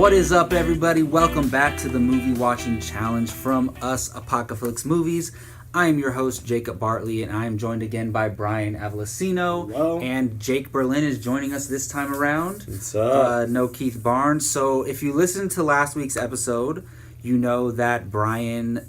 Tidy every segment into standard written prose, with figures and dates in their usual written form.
What is up, everybody? Welcome back to the Movie Watching Challenge from us, Apocalypse Movies. I am your host, Jacob Bartley, and I am joined again by Brian Avellino. Hello. And Jake Berlin is joining us this time around. What's up? No Keith Barnes. So if you listened to last week's episode, you know that Brian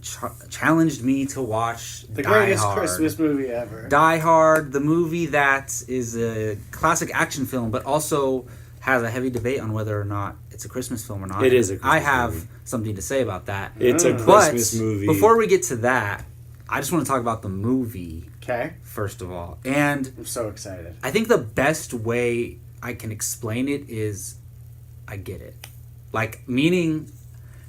challenged me to watch The Die greatest Hard. Christmas movie ever. Die Hard, the movie that is a classic action film, but also has a heavy debate on whether or not it's a Christmas film or not. It is a Christmas I have movie. something to say about that. It's a Christmas movie. Before we get to that, I just want to talk about the movie, Okay. first of all. And I'm so excited. I think the best way I can explain it is I get it. Like, meaning,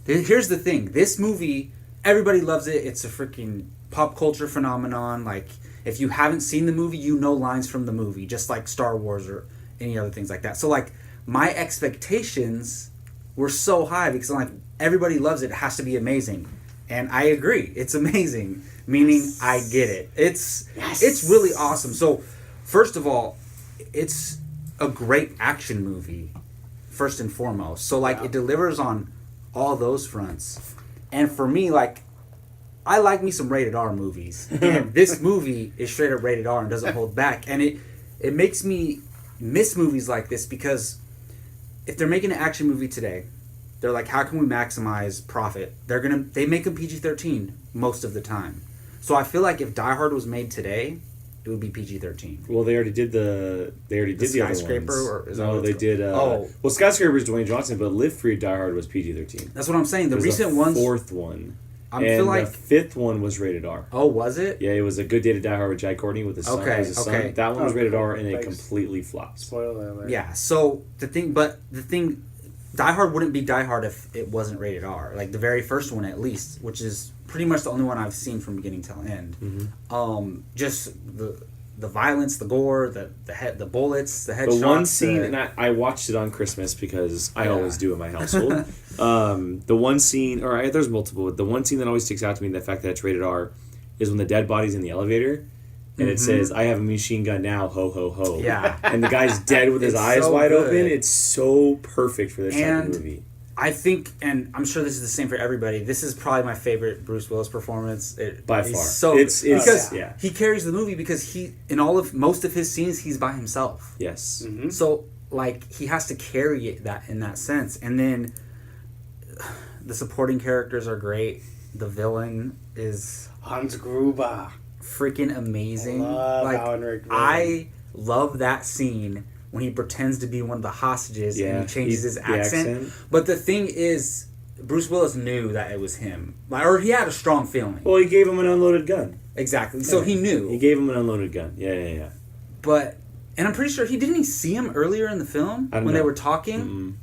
here's the thing. This movie, everybody loves it. It's a freaking pop culture phenomenon. Like, if you haven't seen the movie, you know lines from the movie, just like Star Wars or any other things like that. So, like, my expectations were so high because I'm like, everybody loves it. It has to be amazing. And I agree. It's amazing. Meaning, Yes. I get it. It's Yes. really awesome. So, first of all, it's a great action movie, first and foremost. So, like, Yeah. it delivers on all those fronts. And for me, like, I like me some rated R movies. And this movie is straight up rated R and doesn't hold back. And it makes me miss movies like this because if they're making an action movie today, they're like, how can we maximize profit? They make them PG-13 most of the time. So I feel like if Die Hard was made today, it would be PG-13. Well, they already did the other Skyscraper, ones. or is that No, what they it's did. called? Well, Skyscraper is Dwayne Johnson, but Live Free Die Hard was PG-13. That's what I'm saying. The There's recent a ones. fourth one. I and feel like. the fifth one was rated R. Oh, was it? Yeah, it was A Good Day to Die Hard with Jai Courtney with his son. Okay, As his son. okay. That one was Oh, rated cool. R, and it Thanks. completely flopped. Spoiler alert. Yeah. So the thing, Die Hard wouldn't be Die Hard if it wasn't rated R. Like the very first one, at least, which is pretty much the only one I've seen from beginning till end. Mm-hmm. Just the violence, the gore, the bullets, the headshots. The one scene, and I watched it on Christmas because I always do in my household. The one scene, there's multiple. The one scene that always sticks out to me, the fact that it's rated R, is when the dead body's in the elevator, and it says, "I have a machine gun now, ho ho ho." Yeah. And the guy's dead with his It's eyes so wide good. open. It's so perfect for this type of movie. I think, and I'm sure this is the same for everybody, this is probably my favorite Bruce Willis performance. By he's far. So It's because yeah. he carries the movie because in most of his scenes he's by himself. Yes. Mm-hmm. So like he has to carry it in that sense. And then the supporting characters are great. The villain is Hans Gruber. freaking amazing. I love like Alan Rickman. I love that scene when he pretends to be one of the hostages and he changes his the accent. But the thing is, Bruce Willis knew that it was him, or he had a strong feeling. Well, he gave him an unloaded gun. Exactly. So he knew. He gave him an unloaded gun. Yeah. But and I'm pretty sure didn't he see him earlier in the film I don't when know. they were talking,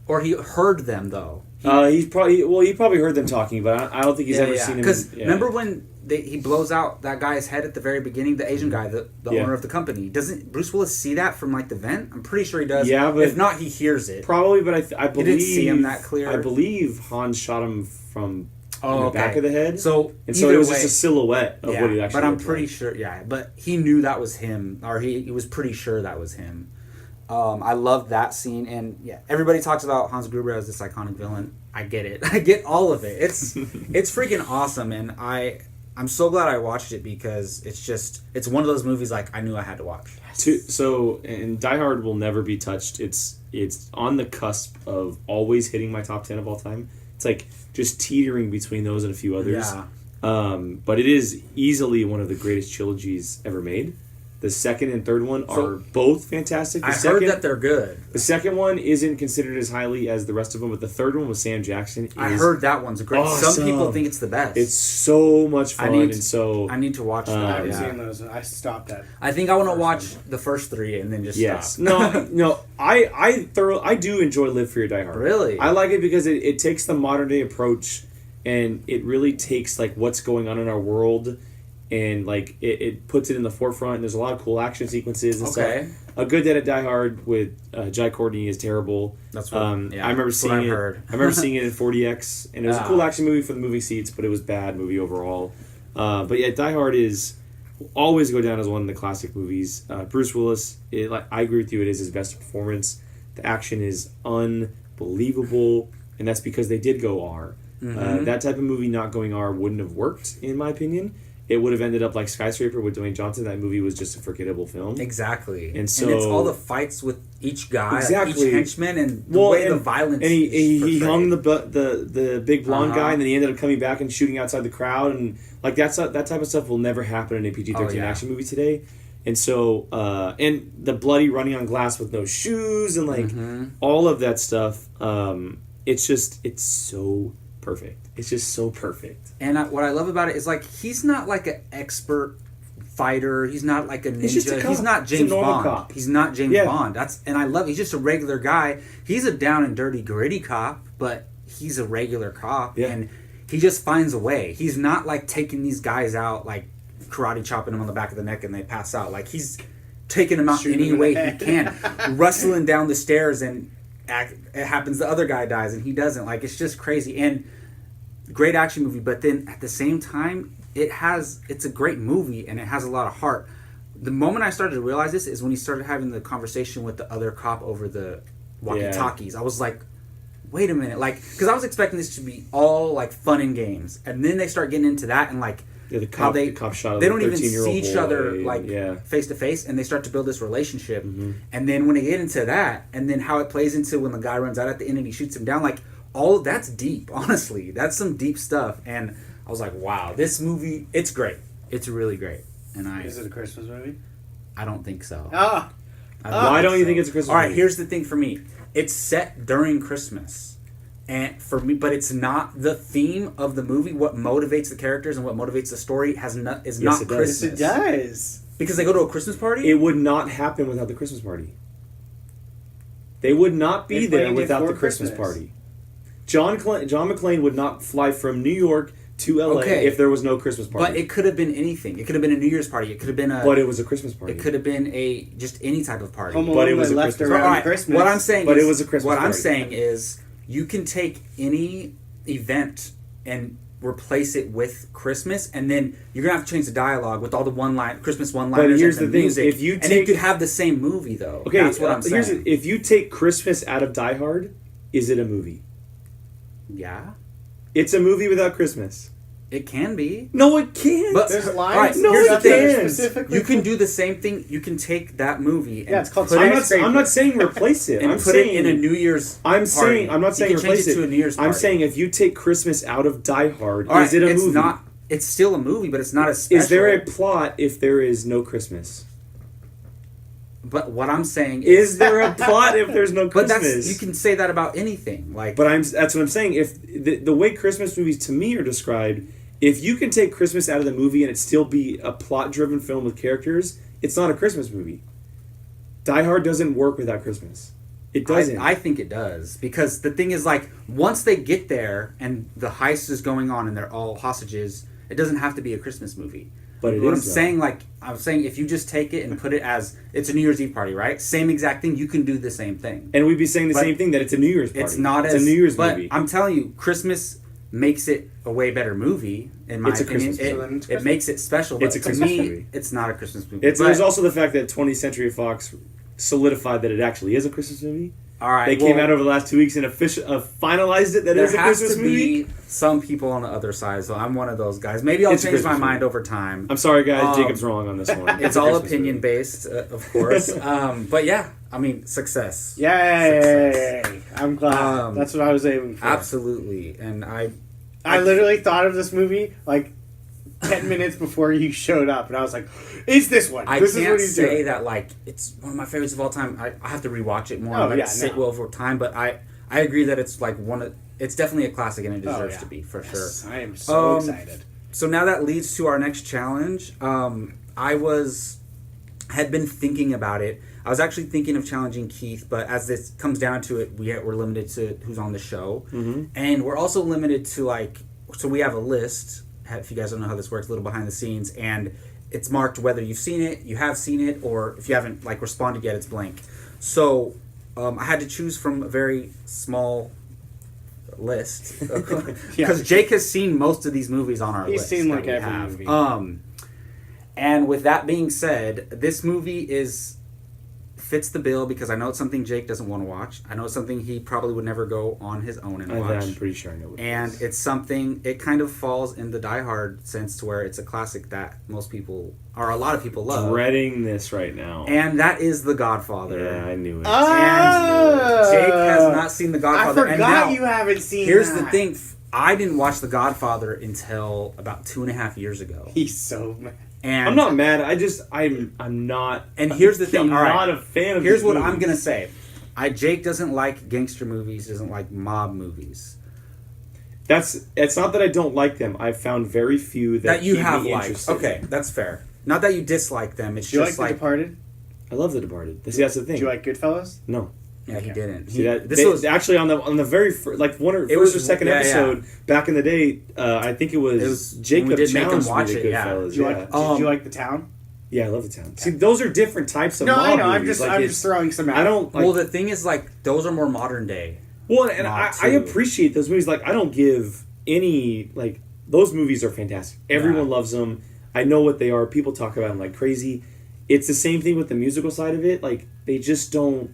or he heard them though. He probably heard them talking, but I don't think he's ever seen him. Because remember when he blows out that guy's head at the very beginning, the Asian guy, the owner of the company. Doesn't Bruce Willis see that from like the vent? I'm pretty sure he does. Yeah, but if not, he hears it. Probably, but I believe didn't see him that clear. I believe Hans shot him from Oh, the back of the head. So and so it was just a silhouette of what he actually. But I'm looked pretty like. sure. Yeah, but he knew that was him, or he was pretty sure that was him. I love that scene, and yeah, everybody talks about Hans Gruber as this iconic villain. I get it. I get all of it. It's freaking awesome, and I'm so glad I watched it because it's one of those movies like I knew I had to watch. And Die Hard will never be touched. It's on the cusp of always hitting my top 10 of all time. It's like just teetering between those and a few others. Yeah. But it is easily one of the greatest trilogies ever made. The second and third one are both fantastic. I heard that they're good. The second one isn't considered as highly as the rest of them, but the third one with Sam Jackson I heard that one's great. awesome. Some people think it's the best. It's so much fun, I need to watch that. I haven't Yeah. seen those. I stopped at. I think I want to watch the first three and then just stop. No. I do enjoy Live Free or Die Hard. Really? I like it because it takes the modern day approach, and it really takes like what's going on in our world, and like it puts it in the forefront. And there's a lot of cool action sequences and Okay. stuff. A Good Day to Die Hard with Jai Courtney is terrible. That's what. I remember that's what seeing I've it. heard. I remember seeing it in 4DX, and it was a cool action movie for the movie seats, but it was a bad movie overall. But yeah, Die Hard will always go down as one of the classic movies. Bruce Willis, I agree with you. It is his best performance. The action is believable, and that's because they did go R. Mm-hmm. That type of movie not going R wouldn't have worked, in my opinion. It would have ended up like Skyscraper with Dwayne Johnson. That movie was just a forgettable film. Exactly. And so it's all the fights with each guy, exactly. each henchman, and the way the violence. And he is hung the big blonde Uh-huh. guy, and then he ended up coming back and shooting outside the crowd, and like that type of stuff will never happen in a PG-13 action movie today. And so, and the bloody running on glass with no shoes, and like all of that stuff. It's so perfect. It's just so perfect. And what I love about it is like he's not like an expert fighter. He's not like a ninja. He's just a cop. He's not James Bond. Cop. He's not James Bond. And I love. He's just a regular guy. He's a down and dirty, gritty cop, but he's a regular cop, and he just finds a way. He's not like taking these guys out, like karate chopping them on the back of the neck and they pass out. Like he's taking them out any way he can, rustling down the stairs, and it happens. The other guy dies and he doesn't. Like it's just crazy and great action movie. But then at the same time, it's a great movie and it has a lot of heart. The moment I started to realize this is when he started having the conversation with the other cop over the walkie-talkies. I was like, wait a minute, like, because I was expecting this to be all like fun and games, and then they start getting into that and like the how they cop shot they don't even 13-year-old see each boy, other like face to face, and they start to build this relationship. And then when they get into that, and then how it plays into when the guy runs out at the end and he shoots him down, like all that's deep. Honestly, that's some deep stuff. And I was like, wow, this movie, it's great. It's really great. And Is it a Christmas movie? I don't think so. Why don't you think it's a Christmas All right, movie? here's the thing for me. It's set during Christmas. And for me, but it's not the theme of the movie. What motivates the characters and what motivates the story is not it does. Christmas. Yes, it does. Because they go to a Christmas party? It would not happen without the Christmas party. They would not be there without the Christmas party. John McClane would not fly from New York to LA if there was no Christmas party. But it could have been anything. It could have been a New Year's party. It could have been But it was a Christmas party. It could have been just any type of party. But it was a Christmas party. Christmas. What I'm saying but is, it was a Christmas what party. I'm saying is you can take any event and replace it with Christmas, and then you're gonna have to change the dialogue with all the Christmas one-liners. But here's and the thing: music, if you and you could have the same movie though. Okay, that's what I'm saying. If you take Christmas out of Die Hard, is it a movie? Yeah, it's a movie without Christmas. it can be. No, it can't. But There's lines. all right, No, here's the it thing. can't. Specifically You can do the same thing. You can take that movie and it's called put I'm not saying replace it. and I'm put saying it in a New Year's. I'm party. saying I'm not saying you can replace change it. to a New Year's. I'm Party. saying if you take Christmas out of Die Hard, All right, is it a it's movie? not. It's still a movie, but it's not as special. Is there a plot if there is no Christmas? But what I'm saying Is there a plot if there's no But Christmas? you can say that about anything. Like, But that's what I'm saying. If the way Christmas movies to me are described, if you can take Christmas out of the movie and it still be a plot-driven film with characters, it's not a Christmas movie. Die Hard doesn't work without Christmas. It doesn't. I think it does, because the thing is, like, once they get there and the heist is going on and they're all hostages, it doesn't have to be a Christmas movie. But it what is, I'm though. saying, like, I'm saying if you just take it and put it as it's a New Year's Eve party, right? Same exact thing. You can do the same thing. And we'd be saying the But same thing, that it's a New Year's party. It's not it's as a New Year's but movie. I'm telling you, Christmas makes it a way better movie. In my It's a opinion, Christmas it makes it special. But It's a to Christmas me, movie. it's not a Christmas movie. There's also the fact that 20th Century Fox solidified that it actually is a Christmas movie. all right. They came out over the last 2 weeks and finalized it that it is a there has Christmas to movie. be some people on the other side, so I'm one of those guys. Maybe I'll It's a change my Christmas mind movie. over time. I'm sorry, guys. Jacob's wrong on this one. It's a all Christmas opinion movie. based, of course. But yeah, I mean, success. Yay! I'm glad. That's what I was aiming for. Absolutely, and I literally thought of this movie like 10 minutes before you showed up, and I was like, "It's this one. I This is can't what he's say doing." that like it's one of my favorites of all time. I have to rewatch it more Oh, and let yeah, it sit no. well over time. But I agree that it's like it's definitely a classic and it deserves yeah. to be for Yes, sure. I am so Um, excited. So now that leads to our next challenge. Had been thinking about it. I was actually thinking of challenging Keith, but as this comes down to it, we're limited to who's on the show, and we're also limited to so we have a list. If you guys don't know how this works, a little behind the scenes, and it's marked whether you've seen it, you have seen it, or if you haven't responded yet, it's blank. So I had to choose from a very small list because Jake has seen most of these movies on our list. He's seen that like we every have. movie. And with that being said, this movie is fits the bill because I know it's something Jake doesn't want to watch. I know it's something he probably would never go on his own and watch. I'm pretty sure I know what and it is. it's something, it kind of falls in the Die Hard sense to where it's a classic that most people, or a lot of people love. Dreading this right now. And that is The Godfather. Yeah, I knew it. And Jake has not seen The Godfather. I and forgot now, you haven't seen here's that. the thing. I didn't watch The Godfather until about 2.5 years ago. He's so mad. And I'm not mad. I'm not. And here's the thing. I'm All right. not a fan of. Here's these what movies. I'm gonna say. Jake doesn't like gangster movies. Doesn't like mob movies. It's not that I don't like them. I've found very few that you keep have me liked. interested. Okay, that's fair. Not that you dislike them. It's Do you just like The Departed? I love The Departed. See, that's the thing. Do you like Goodfellas? No. yeah, he didn't. See that? This was actually on the very first, It first was- or second yeah, episode back in the day. I think it was, It was- Jacob we did make him challenged watch me to it, yeah. Goodfellas. Do you Yeah. like? Did you like The Town? Yeah, I love The Town. See, those are different types of No, mob I know. I'm movies. just Like, I'm it's- just throwing some out. I don't like. well, the thing is, like, those are more modern day. Well, and Mob I too. appreciate those movies. Like, I don't give any, like, those movies are fantastic. Everyone loves them. I know what they are. People talk about them like crazy. It's the same thing with the musical side of it. Like, they just don't.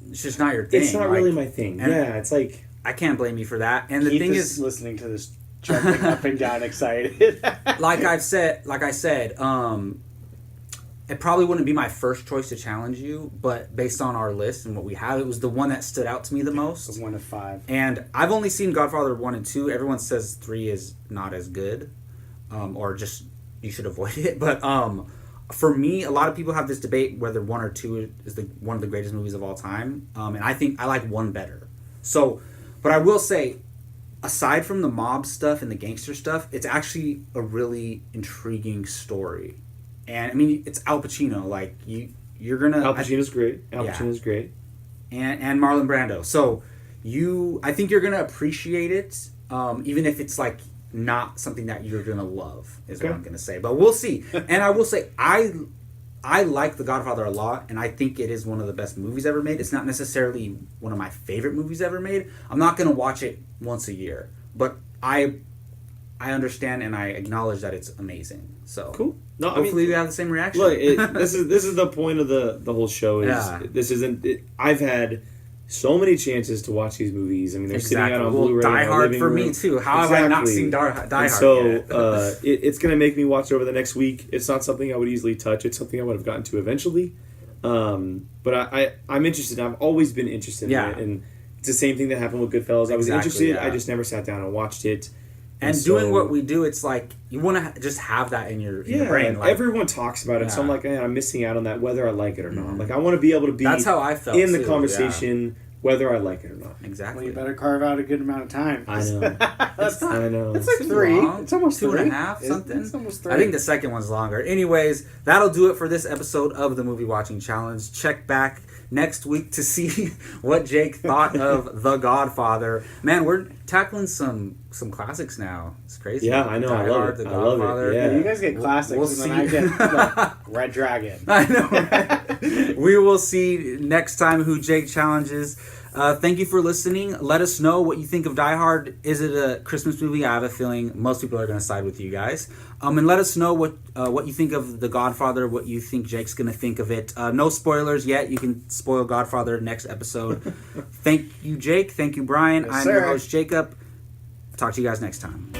It's just not your thing. It's not like, really my thing. and- Yeah, it's like. I can't blame you for that. And the Keith thing is is, listening to this, jumping up and down, excited. like I said, it probably wouldn't be my first choice to challenge you, but based on our list and what we have, it was the one that stood out to me the most. It's 1 of 5. And I've only seen Godfather 1 and 2. Everyone says 3 is not as good, or just you should avoid it. But for me, a lot of people have this debate whether 1 or 2 is one of the greatest movies of all time. And I think I like 1 better. So, but I will say, aside from the mob stuff and the gangster stuff, it's actually a really intriguing story. And I mean, it's Al Pacino. Like you're gonna. Al Pacino's great. Al Yeah. Pacino's great. And Marlon Brando. So I think you're gonna appreciate it, even if it's like not something that you're gonna love. Is what I'm gonna say. But we'll see. And I will say I like The Godfather a lot, and I think it is one of the best movies ever made. It's not necessarily one of my favorite movies ever made. I'm not gonna watch it once a year, but I understand and I acknowledge that it's amazing. So Cool. No, hopefully we have the same reaction. Look, this is the point of the whole show. Is this isn't? I've had so many chances to watch these movies. I mean, they're sitting out on Blu-ray. Die in my Hard living for room. me too. How have I not Exactly. seen Die And Hard so yet? it's going to make me watch it over the next week. It's not something I would easily touch. It's something I would have gotten to eventually. But I'm interested. I've always been interested in it, and it's the same thing that happened with Goodfellas. I was interested. yeah. I just never sat down and watched it. And so- doing what we do, it's like you want to just have that in your brain. Like, everyone talks about it, so I'm Yeah. like, I'm missing out on that, whether I like it or not. Like, I want to be able to be that's how I felt in the too, conversation, whether I like it or not. Yeah. Exactly. Well, you better carve out a good amount of time. I know. That's not. I know. It's like Too 3. long. It's almost 3. 2.5, something. It's almost 3. I think the second one's longer. Anyways, that'll do it for this episode of the Movie Watching Challenge. Check back next week to see what Jake thought of The Godfather. Man, we're tackling some classics now. It's crazy. Yeah, I know. Die I love Hard, it. The I love it. Godfather. Yeah. You guys get classics, We'll and then I see. get like, Red Dragon. I know. Right? We will see next time who Jake challenges. Thank you for listening. Let us know what you think of Die Hard. Is it a Christmas movie? I have a feeling most people are going to side with you guys. And let us know what you think of The Godfather, what you think Jake's going to think of it. No spoilers yet. You can spoil Godfather next episode. Thank you, Jake. Thank you, Brian. Yes, I'm sir. your host, Jacob. Talk to you guys next time.